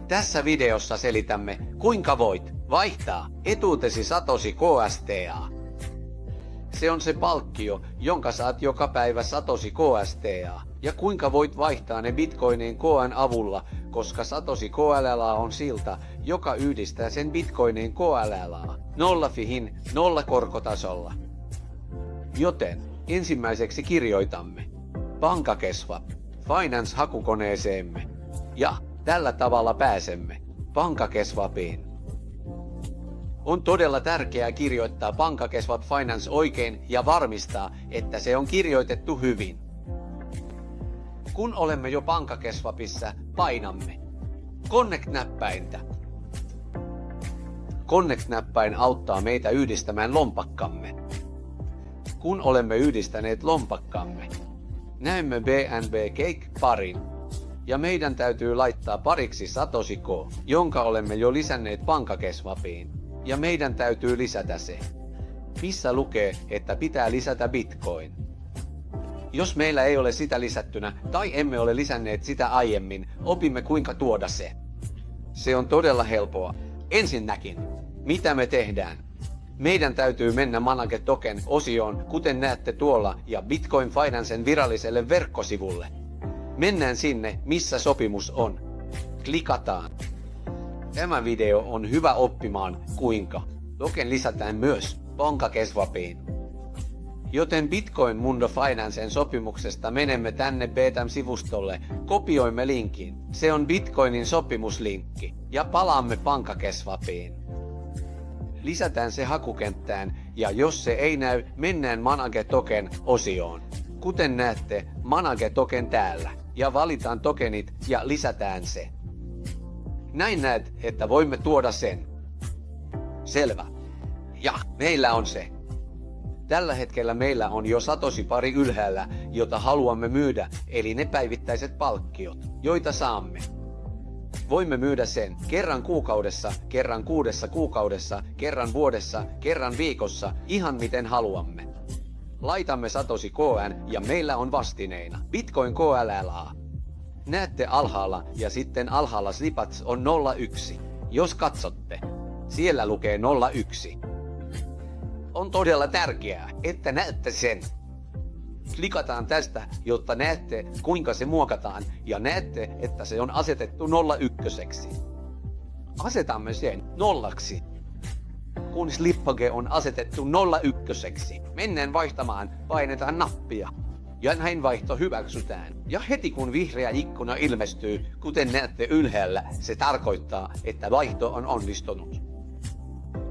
Tässä videossa selitämme, kuinka voit vaihtaa etuutesi Satoshi KSTA. Se on se palkkio, jonka saat joka päivä Satoshi KSTA. Ja kuinka voit vaihtaa ne bitcoineen KN avulla, koska Satoshi KLLA on silta, joka yhdistää sen bitcoineen KLLA. Nollafihin, nolla korkotasolla. Joten ensimmäiseksi kirjoitamme PancakeSwap Finance-hakukoneeseemme. Ja tällä tavalla pääsemme PancakeSwapiin. On todella tärkeää kirjoittaa PancakeSwap Finance oikein ja varmistaa, että se on kirjoitettu hyvin. Kun olemme jo PancakeSwapissa, painamme Connect-näppäintä. Connect-näppäin auttaa meitä yhdistämään lompakkamme. Kun olemme yhdistäneet lompakkamme, näemme BNB Cake-parin. Ja meidän täytyy laittaa pariksi Satoshi K, jonka olemme jo lisänneet PancakeSwapiin. Ja meidän täytyy lisätä se. Missä lukee, että pitää lisätä Bitcoin? Jos meillä ei ole sitä lisättynä tai emme ole lisänneet sitä aiemmin, opimme kuinka tuoda se. Se on todella helppoa. Ensinnäkin, mitä me tehdään? Meidän täytyy mennä Manage Token-osioon, kuten näette tuolla, ja Bitcoin Financen viralliselle verkkosivulle. Mennään sinne, missä sopimus on. Klikataan. Tämä video on hyvä oppimaan, kuinka token lisätään myös PancakeSwapiin. Joten Bitcoin Mundo Financen sopimuksesta menemme tänne Btam-sivustolle, kopioimme linkin. Se on Bitcoinin sopimuslinkki. Ja palaamme PancakeSwapiin. Lisätään se hakukenttään, ja jos se ei näy, mennään Manage Token-osioon. Kuten näette, Manage Token täällä. Ja valitaan tokenit ja lisätään se. Näin näet, että voimme tuoda sen. Selvä. Ja meillä on se. Tällä hetkellä meillä on jo Satoshi-pari ylhäällä, jota haluamme myydä, eli ne päivittäiset palkkiot, joita saamme. Voimme myydä sen kerran kuukaudessa, kerran 6 kuukaudessa, kerran vuodessa, kerran viikossa, ihan miten haluamme. Laitamme Satoshi KN ja meillä on vastineina Bitcoin KLLA. Näette alhaalla ja sitten alhaalla slipats on 01. Jos katsotte, siellä lukee 01. On todella tärkeää, että näette sen. Klikataan tästä, jotta näette kuinka se muokataan ja näette, että se on asetettu 01. Asetamme sen 0. Kun slippage on asetettu 01. Mennään vaihtamaan, painetaan nappia. Ja näin vaihto hyväksytään. Ja heti kun vihreä ikkuna ilmestyy, kuten näette ylhäällä, se tarkoittaa, että vaihto on onnistunut.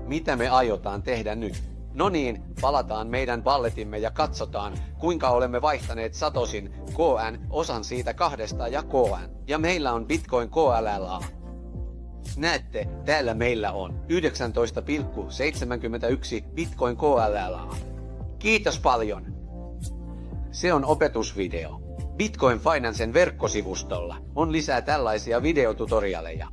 Mitä me aiotaan tehdä nyt? No niin, palataan meidän walletimme ja katsotaan, kuinka olemme vaihtaneet Satoshin KN osan siitä 2 ja KN. Ja meillä on Bitcoin KLLA. Näette, täällä meillä on 19,71 Bitcoin KLLA. Kiitos paljon! Se on opetusvideo. Bitcoin Financen verkkosivustolla on lisää tällaisia videotutorialeja.